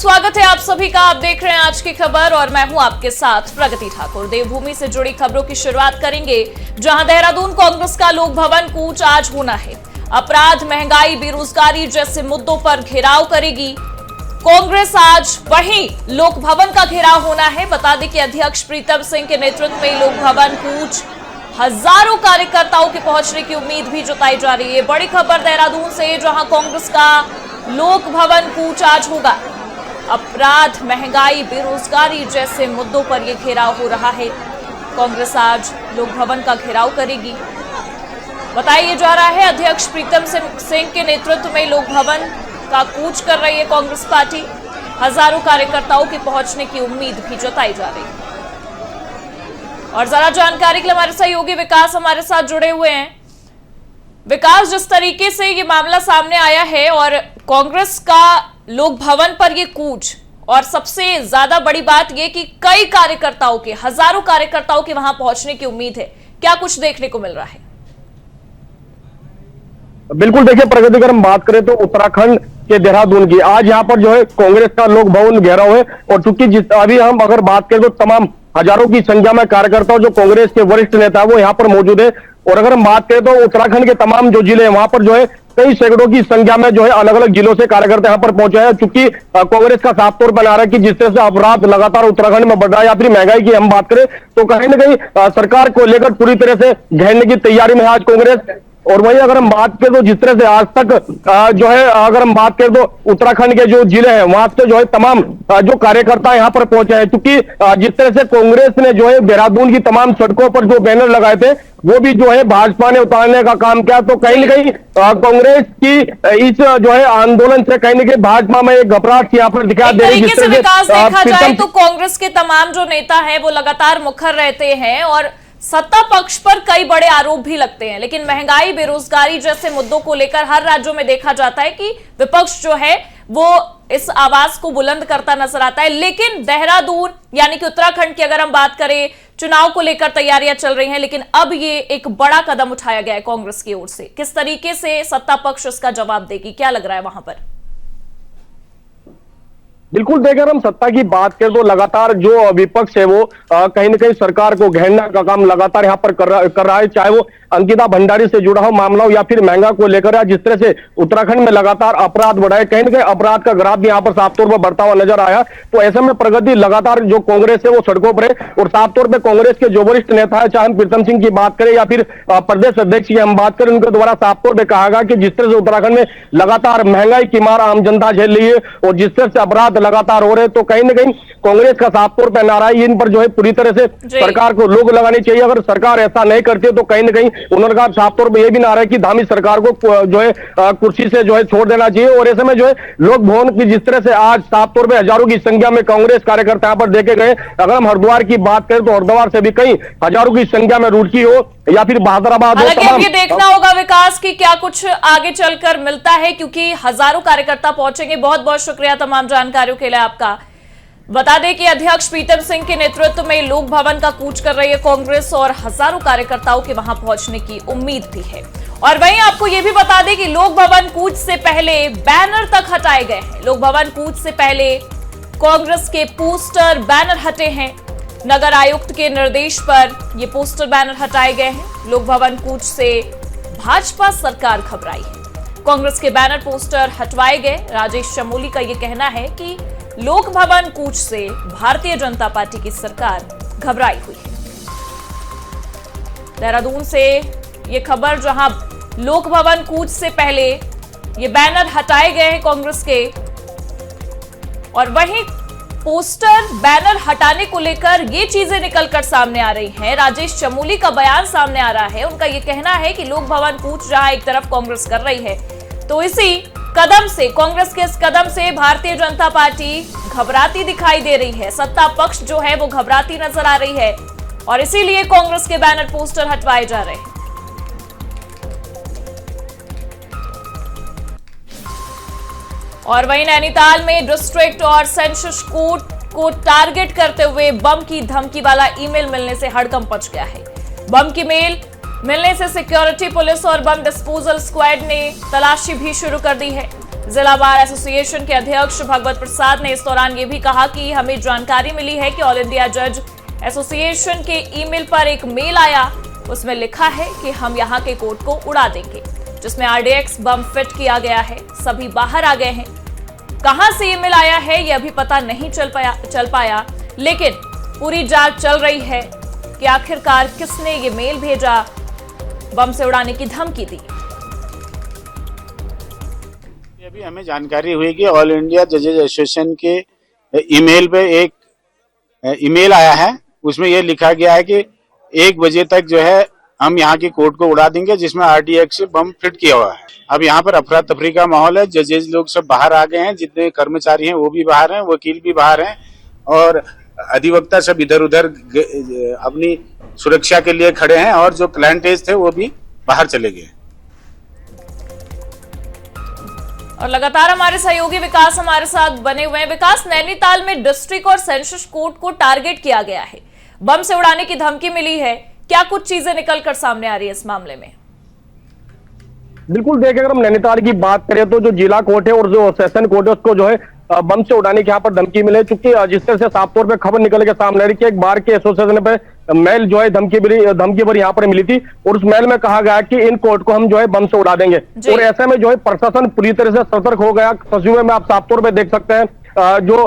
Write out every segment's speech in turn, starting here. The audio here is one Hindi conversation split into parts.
स्वागत है आप सभी का। आप देख रहे हैं आज की खबर और मैं हूं आपके साथ प्रगति ठाकुर। देवभूमि से जुड़ी खबरों की शुरुआत करेंगे, जहां देहरादून कांग्रेस का लोक भवन कूच आज होना है। अपराध, महंगाई, बेरोजगारी जैसे मुद्दों पर घेराव करेगी कांग्रेस। आज वहीं लोक भवन का घेराव होना है। बता दें कि अध्यक्ष प्रीतम सिंह के नेतृत्व में लोक भवन कूच हजारों कार्यकर्ताओं के पहुंचने की उम्मीद भी जताई जा रही है। बड़ी खबर देहरादून से, जहां कांग्रेस का लोक भवन कूच आज होगा। अपराध, महंगाई, बेरोजगारी जैसे मुद्दों पर यह घेराव हो रहा है। कांग्रेस आज लोक भवन का घेराव करेगी। बताया जा रहा है अध्यक्ष प्रीतम सिंह के नेतृत्व में लोक भवन का कूच कर रही है कांग्रेस पार्टी। हजारों कार्यकर्ताओं के पहुंचने की उम्मीद भी जताई जा रही है। और जरा जानकारी के लिए हमारे सहयोगी विकास हमारे साथ जुड़े हुए हैं। विकास, जिस तरीके से ये मामला सामने आया है और कांग्रेस का लोक भवन पर ये कूच, और सबसे ज्यादा बड़ी बात ये कि कई कार्यकर्ताओं के, हजारों कार्यकर्ताओं के वहां पहुंचने की उम्मीद है, क्या कुछ देखने को मिल रहा है? बिल्कुल, देखिए प्रगति, अगर हम बात करें तो उत्तराखंड के देहरादून की आज यहाँ पर जो है कांग्रेस का लोक भवन घेराव है। और चूंकि अभी हम अगर बात करें तो तमाम हजारों की संख्या में कार्यकर्ता जो कांग्रेस के वरिष्ठ नेता है वो यहाँ पर मौजूद है। और अगर हम बात करें तो उत्तराखंड के तमाम जो जिले हैं वहां पर जो है कई सैकड़ों की संख्या में जो है अलग अलग जिलों से कार्यकर्ता यहाँ पर पहुंचे हैं। चूंकि कांग्रेस का साफ तौर पर आ रहा है कि जिस तरह से अपराध लगातार उत्तराखंड में बढ़ रहा है, या फिर महंगाई की हम बात करें तो कहीं ना कहीं सरकार को लेकर पूरी तरह से घेरने की तैयारी में है आज कांग्रेस। और वही अगर हम बात करें तो जिस तरह से आज तक जो है अगर हम बात करें तो उत्तराखंड के जो जिले हैं वहां से जो है तमाम जो कार्यकर्ता यहाँ पर पहुंचे हैं। क्योंकि जिस तरह से कांग्रेस ने जो है देहरादून की तमाम सड़कों पर जो बैनर लगाए थे वो भी जो है भाजपा ने उतारने का काम किया। तो कहीं ना कहीं कांग्रेस की इस जो है आंदोलन से कहीं ना कहीं भाजपा में एक घबराहट यहाँ पर दिखाई दे रही है। जिस तरह से विकास देखा जाए तो कांग्रेस के तमाम जो नेता हैं वो लगातार मुखर रहते हैं और सत्ता पक्ष पर कई बड़े आरोप भी लगते हैं, लेकिन महंगाई, बेरोजगारी जैसे मुद्दों को लेकर हर राज्यों में देखा जाता है कि विपक्ष जो है वो इस आवाज को बुलंद करता नजर आता है। लेकिन देहरादून यानी कि उत्तराखंड की अगर हम बात करें, चुनाव को लेकर तैयारियां चल रही हैं, लेकिन अब ये एक बड़ा कदम उठाया गया है कांग्रेस की ओर से। किस तरीके से सत्ता पक्ष इसका जवाब देगी, क्या लग रहा है वहां पर? बिल्कुल, देखकर हम सत्ता की बात करें तो लगातार जो विपक्ष है वो कहीं ना कहीं सरकार को घेरने का काम लगातार यहाँ पर कर रहा है। चाहे वो अंकिता भंडारी से जुड़ा हो मामला हो या फिर महंगा को लेकर, या जिस तरह से उत्तराखंड में लगातार अपराध बढ़ा है, कहीं ना कहीं अपराध का ग्राफ यहाँ पर साफ तौर पर बढ़ता हुआ नजर आया। तो ऐसे में प्रगति लगातार जो कांग्रेस है वो सड़कों पर है। और साफ तौर पर कांग्रेस के जो वरिष्ठ नेता है, चाहे हम प्रीतम सिंह की बात करें या फिर प्रदेश अध्यक्ष की हम बात करें, उनके द्वारा साफ तौर पर कहा गया कि जिस तरह से उत्तराखंड में लगातार महंगाई की मार आम जनता झेल रही है और जिस तरह से अपराध लगातार हो रहे हैं, तो कहीं ना कहीं कांग्रेस का साफ तौर पर नारा है इन पर जो है पूरी तरह से सरकार को रोक लगानी चाहिए। अगर सरकार ऐसा नहीं करती है तो कहीं ना कहीं उन्होंने कहा साफ तौर पर यह भी नारा है कि धामी सरकार को जो है कुर्सी से जो है छोड़ देना चाहिए। और ऐसे में जो है लोक भवन की जिस तरह से आज साफ तौर पर हजारों की संख्या में कांग्रेस कार्यकर्ता यहाँ पर देखे गए। अगर हम हरिद्वार की बात करें तो हरिद्वार से भी कई हजारों की संख्या में रुड़की हो या फिर बहादुराबाद हो। ये देखना होगा विकास की क्या कुछ आगे चलकर मिलता है, क्योंकि हजारों कार्यकर्ता पहुंचेंगे। बहुत बहुत शुक्रिया तमाम जानकारियों के लिए आपका। बता दें कि अध्यक्ष प्रीतम सिंह के नेतृत्व में लोक भवन का कूच कर रही है कांग्रेस और हजारों कार्यकर्ताओं के वहां पहुंचने की उम्मीद भी है। और वहीं आपको यह भी बता दें कि लोक भवन कूच से पहले बैनर तक हटाए गए हैं। लोक भवन कूच से पहले कांग्रेस के पोस्टर, बैनर हटे हैं। नगर आयुक्त के निर्देश पर ये पोस्टर, बैनर हटाए गए हैं। लोक भवन कूच से भाजपा सरकार घबराई है। कांग्रेस के बैनर, पोस्टर हटवाए गए। राजेश चमोली का यह कहना है कि लोक भवन कूच से भारतीय जनता पार्टी की सरकार घबराई हुई है। देहरादून से ये खबर, जहां लोक भवन कूच से पहले ये बैनर हटाए गए हैं कांग्रेस के, और वहीं पोस्टर, बैनर हटाने को लेकर ये चीजें निकलकर सामने आ रही हैं। राजेश चमोली का बयान सामने आ रहा है। उनका ये कहना है कि लोक भवन कूच जहां एक तरफ कांग्रेस कर रही है, तो इसी कदम से, कांग्रेस के इस कदम से भारतीय जनता पार्टी घबराती दिखाई दे रही है। सत्ता पक्ष जो है वो घबराती नजर आ रही है और इसीलिए कांग्रेस के बैनर, पोस्टर हटवाए जा रहे हैं। और वहीं नैनीताल में डिस्ट्रिक्ट और सेंसस कोर्ट को टारगेट करते हुए बम की धमकी वाला ईमेल मिलने से हड़कंप मच गया है। बम की मेल मिलने से सिक्योरिटी पुलिस और बम डिस्पोजल स्क्वाड ने तलाशी भी शुरू कर दी है। जिला बार एसोसिएशन के अध्यक्ष भगवत प्रसाद ने इस दौरान ये भी कहा कि हमें जानकारी मिली है कि ऑल इंडिया जज एसोसिएशन के ईमेल पर एक मेल आया, उसमें लिखा है कि हम यहां के कोर्ट को उड़ा देंगे, जिसमें आरडीएक्स बम फिट किया गया है। सभी बाहर आ गए हैं। कहां से ईमेल आया है यह भी पता नहीं चल पाया, लेकिन पूरी जांच चल रही है कि आखिरकार किसने ये मेल भेजा, बम से उड़ाने की धमकी दी। अभी हमें जानकारी हुई कि ऑल इंडिया जजेज एसोसिएशन के ईमेल पे एक ईमेल आया है, उसमें यह लिखा गया है कि 1 बजे तक जो है हम यहाँ की कोर्ट को उड़ा देंगे, जिसमें आरडीएक्स से बम फिट किया हुआ है। अब यहाँ पर अफरा तफरी का माहौल है। जजेज लोग सब बाहर आ गए हैं, जितने कर्मचारी हैं वो भी बाहर हैं, वकील भी बाहर हैं और अधिवक्ता सब इधर उधर अपनी सुरक्षा के लिए खड़े हैं और जो क्लाइंटेज थे वो भी बाहर चले गए। और लगातार हमारे सहयोगी विकास हमारे साथ बने हुए हैं। विकास, नैनीताल में डिस्ट्रिक्ट और सेशंस कोर्ट को टारगेट किया गया है, बम से उड़ाने की धमकी मिली है, क्या कुछ चीजें निकलकर सामने आ रही है इस मामले में? बिल्कुल, देखिए अगर हम नैनीताल की बात करें तो जो जिला कोर्ट है और जो सेशन कोर्ट है उसको जो है बम से उड़ाने की यहाँ पर धमकी मिले, चूंकि जिस तरह से साफ तौर पे खबर निकल के सामने आ रही कि एक बार के एसोसिएशन पे मेल जो है धमकी भरी यहाँ पर मिली थी और उस मेल में कहा गया कि इन कोर्ट को हम जो है बम से उड़ा देंगे। और ऐसे में जो है प्रशासन पूरी तरह से सतर्क हो गया। तस्वीरों में आप साफ तौर पे देख सकते हैं जो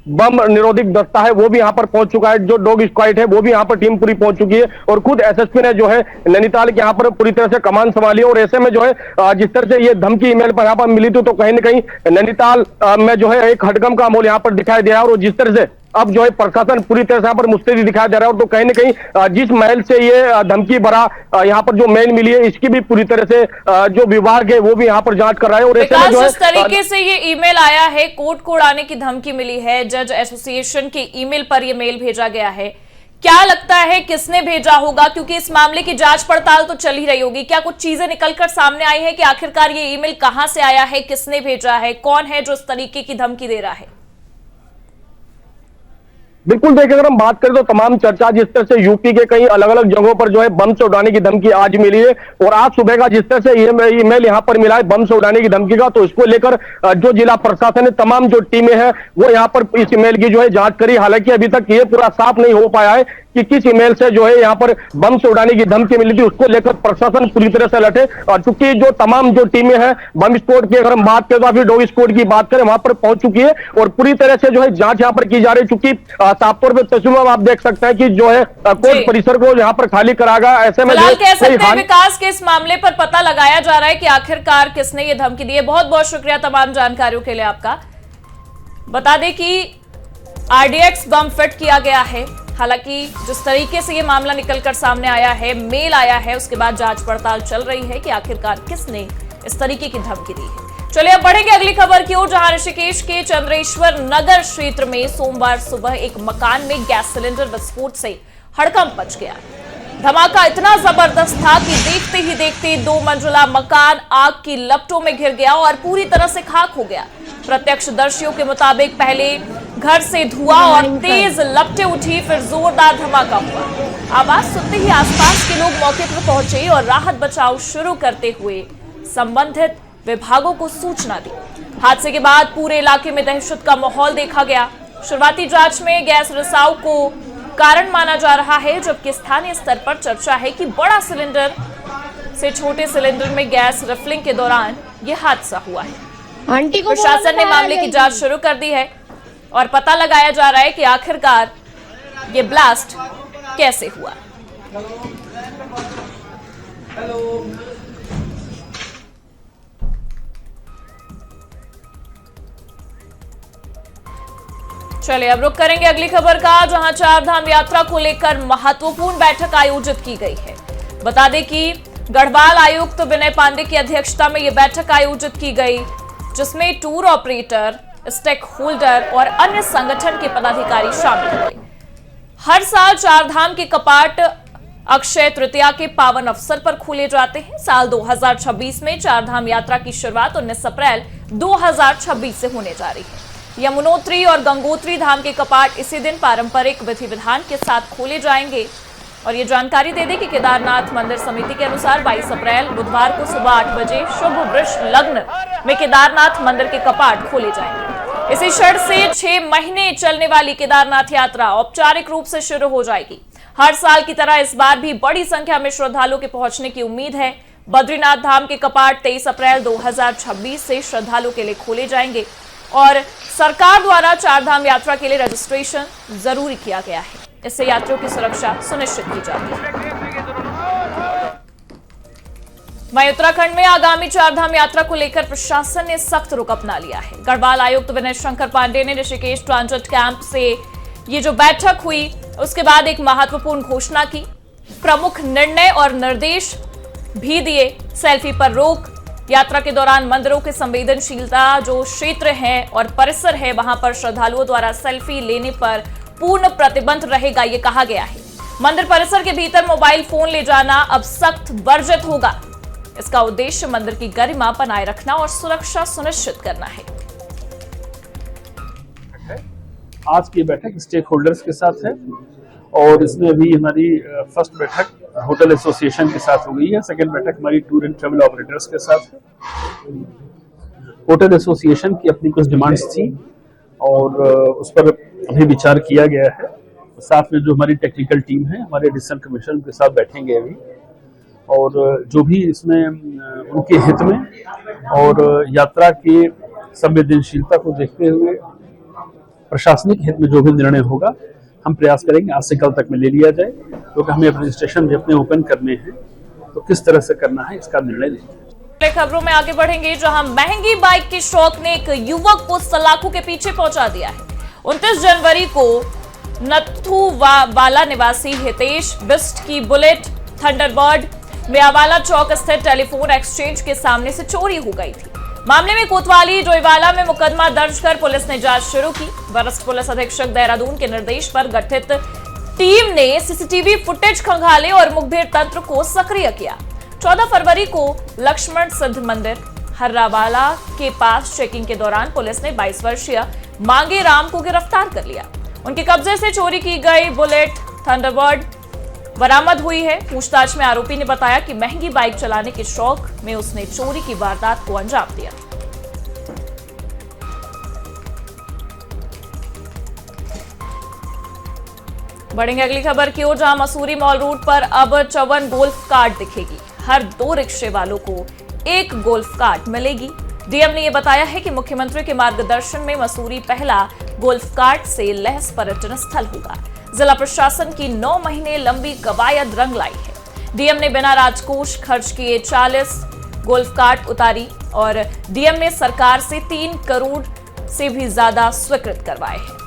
बम निरोधक दस्ता है वो भी यहाँ पर पहुंच चुका है, जो डॉग स्क्वाड है वो भी यहाँ पर टीम पूरी पहुंच चुकी है और खुद एसएसपी ने जो है नैनीताल के यहाँ पर पूरी तरह से कमान संभाली। और ऐसे में जो है जिस तरह से ये धमकी ईमेल पर यहाँ पर मिली थी तो कहीं ना कहीं नैनीताल में जो है एक हड़कंप का माहौल यहाँ पर दिखाई दे रहा है। और जिस तरह से अब जो है प्रशासन पूरी तरह से यहाँ पर मुस्तैदी दिखाई दे रहा है और तो कहीं ना कहीं जिस मेल से ये धमकी भरा यहाँ पर जो मेल मिली है इसकी भी पूरी तरह से जो विभाग है वो भी यहाँ पर जांच कर रहा है। और ऐसे में जो है जिस तरीके से ये ईमेल आया है, कोर्ट को उड़ाने की धमकी मिली है, जज एसोसिएशन के ईमेल पर ये मेल भेजा गया है, क्या लगता है किसने भेजा होगा? क्योंकि इस मामले की जांच पड़ताल तो चल ही रही होगी, क्या कुछ चीजें निकलकर सामने आई है कि आखिरकार ये ईमेल कहां से आया है, किसने भेजा है, कौन है जो इस तरीके की धमकी दे रहा है? बिल्कुल, देखिए अगर हम बात करें तो तमाम चर्चा जिस तरह से यूपी के कई अलग अलग जगहों पर जो है बम से उड़ाने की धमकी आज मिली है और आज सुबह का जिस तरह से ईमेल यहाँ पर मिला है बम से उड़ाने की धमकी का, तो इसको लेकर जो जिला प्रशासन है तमाम जो टीमें हैं वो यहाँ पर इस ईमेल की जो है जांच करी। हालांकि अभी तक ये पूरा साफ नहीं हो पाया है कि किस ईमेल से जो है यहाँ पर बम से उड़ाने की धमकी मिली थी, उसको लेकर प्रशासन पूरी तरह से लटे। और चूंकि जो तमाम जो टीमें हैं बम स्क्वाड की अगर हम बात करें तो फिर डॉग स्क्वाड की बात करें वहां पर पहुंच चुकी है और पूरी तरह से जो है जांच यहाँ पर की जा रही है। चूंकि साफ तौर पर तस्वीरों में आप देख सकते हैं कि जो है कोर्ट परिसर को यहाँ पर खाली करा गया। ऐसे में कह सकते हैं विकास के इस मामले पर पता लगाया जा रहा है कि आखिरकार किसने ये धमकी दी है। बहुत बहुत शुक्रिया तमाम जानकारियों के लिए आपका। बता दें कि आरडीएक्स बम फिट किया गया है। हालांकि जिस तरीके से ये मामला निकलकर सामने आया है, मेल आया है, उसके बाद जांच पड़ताल चल रही है कि आखिरकार किसने इस तरीके की धमकी दी है। चलिए अब बढ़ेंगे अगली खबर की ओर, जहां ऋषिकेश के चंद्रेश्वर नगर क्षेत्र में सोमवार सुबह एक मकान में गैस सिलेंडर विस्फोट से हड़कंप मच गया। धमाका इतना जबरदस्त था कि देखते ही देखते 2 मंजिला मकान आग की लपटों में घिर गया और पूरी तरह से खाक हो गया। प्रत्यक्षदर्शियों के मुताबिक पहले घर से धुआं और तेज लपटें उठी, फिर जोरदार धमाका हुआ। आवाज सुनते ही आसपास के लोग मौके पर पहुंचे और राहत बचाव शुरू करते हुए संबंधित विभागों को सूचना दी। हादसे के बाद पूरे इलाके में दहशत का माहौल देखा गया। शुरुआती जांच में गैस रिसाव को कारण माना जा रहा है, जबकि स्थानीय स्तर पर चर्चा है कि बड़ा सिलेंडर से छोटे सिलेंडर में गैस रिफिलिंग के दौरान यह हादसा हुआ है। प्रशासन ने मामले की जांच शुरू कर दी है और पता लगाया जा रहा है कि आखिरकार ये ब्लास्ट कैसे हुआ। चलिए अब रुक करेंगे अगली खबर का, जहां चारधाम यात्रा को लेकर महत्वपूर्ण बैठक आयोजित की गई है। बता दें कि गढ़वाल आयुक्त विनय पांडे की अध्यक्षता में यह बैठक आयोजित की गई, जिसमें टूर ऑपरेटर, स्टेक होल्डर और अन्य संगठन के पदाधिकारी शामिल हुए। हर साल चारधाम के कपाट अक्षय तृतीया के पावन अवसर पर खोले जाते हैं। साल 2026 में चारधाम यात्रा की शुरुआत 19 अप्रैल 2026 से होने जा रही है। यमुनोत्री और गंगोत्री धाम के कपाट इसी दिन पारंपरिक विधि विधान के साथ खोले जाएंगे। और ये जानकारी दे दें कि केदारनाथ मंदिर समिति के अनुसार 22 अप्रैल बुधवार को सुबह 8 बजे शुभ वृष लग्न में केदारनाथ मंदिर के कपाट खोले जाएंगे। इसी शर्त से 6 महीने चलने वाली केदारनाथ यात्रा औपचारिक रूप से शुरू हो जाएगी। हर साल की तरह इस बार भी बड़ी संख्या में श्रद्धालुओं के पहुंचने की उम्मीद है। बद्रीनाथ धाम के कपाट 23 अप्रैल 2026 से श्रद्धालुओं के लिए खोले जाएंगे और सरकार द्वारा 4 धाम यात्रा के लिए रजिस्ट्रेशन जरूरी किया गया है। इससे यात्रियों की सुरक्षा सुनिश्चित की जाती है। वहीं उत्तराखंड में आगामी 4 धाम यात्रा को लेकर प्रशासन ने सख्त रुख अपना लिया है। गढ़वाल आयुक्त विनय शंकर पांडे ने ऋषिकेश ट्रांजिट कैंप से ये जो बैठक हुई उसके बाद एक महत्वपूर्ण घोषणा की। प्रमुख निर्णय और निर्देश भी दिए। सेल्फी पर रोक, यात्रा के दौरान मंदिरों के संवेदनशीलता जो क्षेत्र है और परिसर है वहां पर श्रद्धालुओं द्वारा सेल्फी लेने पर पूर्ण प्रतिबंध रहेगा, ये कहा गया है। मंदिर परिसर के भीतर मोबाइल फोन ले जाना अब सख्त वर्जित होगा। इसका उद्देश्य मंदिर की गरिमा बनाए रखना और सुरक्षा सुनिश्चित करना है। आज की बैठक स्टेक होल्डर्स के साथ है और इसमें अभी हमारी फर्स्ट बैठक होटल एसोसिएशन के साथ हो गई है। सेकंड बैठक हमारी टूर एंड ट्रेवल ऑपरेटर्स के साथ है। होटल एसोसिएशन की अपनी कुछ डिमांड्स थी और उस पर अभी विचार किया गया है। साथ में जो हमारी टेक्निकल टीम है, हमारे एडिशनल कमिश्नर के साथ बैठेंगे अभी और जो भी इसमें उनके हित में और यात्रा की संवेदनशीलता को देखते हुए प्रशासनिक हित में जो भी निर्णय होगा हम प्रयास करेंगे आज से कल तक में ले लिया जाए, क्योंकि हमें अपने रजिस्ट्रेशन भी अपने ओपन करने हैं तो किस तरह से करना है इसका निर्णय लेंगे। खबरों में आगे बढ़ेंगे, जहां महंगी बाइक के शौक ने एक युवक को सलाखों के पीछे पहुंचा दिया है। 29 जनवरी को नथुवाला निवासी हितेश बिस्ट की बुलेट थंडरबर्ड ब्यावाला चौक स्थित टेलीफोन एक्सचेंज के सामने से चोरी हो गई थी। मामले में कोतवाली जोईवाला में मुकदमा दर्ज कर पुलिस ने जांच शुरू की। वरिष्ठ पुलिस अधीक्षक देहरादून के निर्देश पर गठित टीम ने सीसीटीवी फुटेज खंगाले और मुखबिर तंत्र को सक्रिय किया। 14 फरवरी को लक्ष्मण सिद्ध मंदिर हर्रावाला के पास चेकिंग के दौरान पुलिस ने 22 वर्षीय मांगे राम को गिरफ्तार कर लिया। उनके कब्जे से चोरी की गई बुलेट थंडरबर्ड बरामद हुई है। पूछताछ में आरोपी ने बताया कि महंगी बाइक चलाने के शौक में उसने चोरी की वारदात को अंजाम दिया। बढ़ेंगे अगली खबर की ओर, जहां मसूरी मॉल रोड पर अब 54 गोल्फ कार्ट दिखेगी। हर 2 रिक्शे वालों को 1 गोल्फ कार्ट मिलेगी। डीएम ने यह बताया है कि मुख्यमंत्री के मार्गदर्शन में मसूरी पहला गोल्फ कार्ट से लैस पर्यटन स्थल होगा। जिला प्रशासन की 9 महीने लंबी कवायद रंग लाई है। डीएम ने बिना राजकोष खर्च किए 40 गोल्फ कार्ट उतारी और डीएम ने सरकार से 3 करोड़ से भी ज्यादा स्वीकृत करवाए हैं।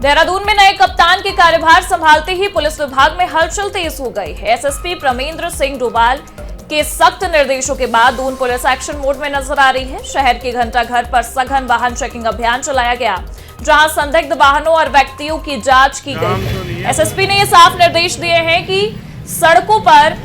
देहरादून में नए कप्तान के कार्यभार संभालते ही पुलिस विभाग में हलचल तेज हो गई है। एसएसपी प्रमेंद्र सिंह डोभाल के सख्त निर्देशों के बाद दून पुलिस एक्शन मोड में नजर आ रही है। शहर के घंटा घर पर सघन वाहन चेकिंग अभियान चलाया गया, जहां संदिग्ध वाहनों और व्यक्तियों की जांच की गई। एसएसपी ने यह साफ निर्देश दिए हैं कि सड़कों पर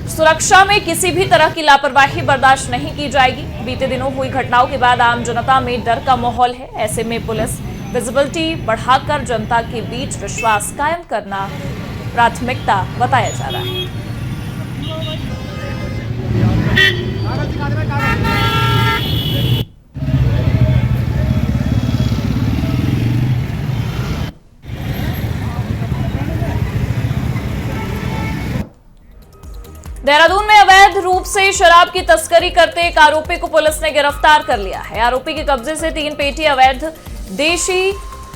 सुरक्षा में किसी भी तरह की लापरवाही बर्दाश्त नहीं की जाएगी। बीते दिनों हुई घटनाओं के बाद आम जनता में डर का माहौल है। ऐसे में पुलिस विजिबिलिटी बढ़ाकर जनता के बीच विश्वास कायम करना प्राथमिकता बताया जा रहा है। देहरादून में अवैध रूप से शराब की तस्करी करते एक आरोपी को पुलिस ने गिरफ्तार कर लिया है। आरोपी के कब्जे से 3 पेटी अवैध देशी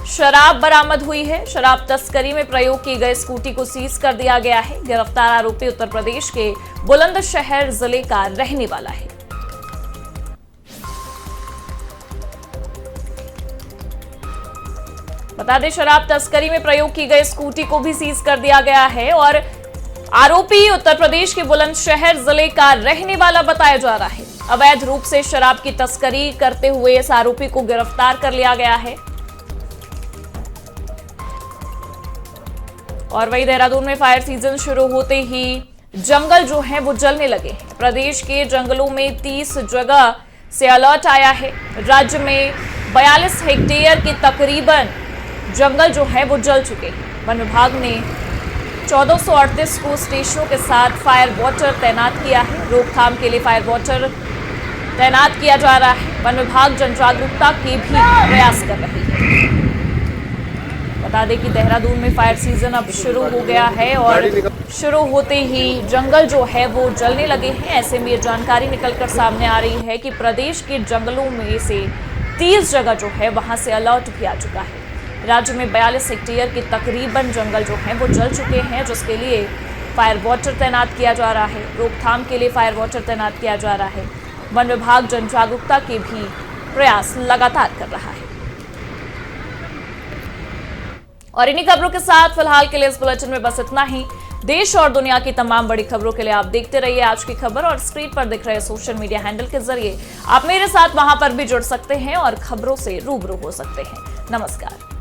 शराब बरामद हुई है। शराब तस्करी में प्रयोग की गई स्कूटी को सीज कर दिया गया है। गिरफ्तार आरोपी उत्तर प्रदेश के बुलंदशहर जिले का रहने वाला है। बता दें, शराब तस्करी में प्रयोग की गई स्कूटी को भी सीज कर दिया गया है और आरोपी उत्तर प्रदेश के बुलंदशहर जिले का रहने वाला बताया जा रहा है। अवैध रूप से शराब की तस्करी करते हुए इस आरोपी को गिरफ्तार कर लिया गया है। और वही देहरादून में फायर सीजन शुरू होते ही जंगल जो है वो जलने लगे हैं। प्रदेश के जंगलों में 30 जगह से अलर्ट आया है। राज्य में 42 हेक्टेयर के तकरीबन जंगल जो है वो जल चुके हैं। वन विभाग ने 1438 को स्टेशनों के साथ फायर वाटर तैनात किया है। रोकथाम के लिए फायर वाटर तैनात किया जा रहा है। वन विभाग जन जागरूकता के भी प्रयास कर रही है। बता दें कि देहरादून में फायर सीजन अब शुरू हो गया है और शुरू होते ही जंगल जो है वो जलने लगे हैं। ऐसे में ये जानकारी निकलकर सामने आ रही है कि प्रदेश के जंगलों में से 30 जगह जो है वहां से अलर्ट भी आ चुका है। राज्य में 42 हेक्टेयर के तकरीबन जंगल जो हैं वो जल चुके हैं, जिसके लिए फायर वाटर तैनात किया जा रहा है। रोकथाम के लिए फायर वाटर तैनात किया जा रहा है। वन विभाग जन जागरूकता के भी प्रयास लगातार कर रहा है। और इन्हीं खबरों के साथ फिलहाल के लिए इस बुलेटिन में बस इतना ही। देश और दुनिया की तमाम बड़ी खबरों के लिए आप देखते रहिए आज की खबर और स्क्रीन पर दिख रहे सोशल मीडिया हैंडल के जरिए आप मेरे साथ वहां पर भी जुड़ सकते हैं और खबरों से रूबरू हो सकते हैं। नमस्कार।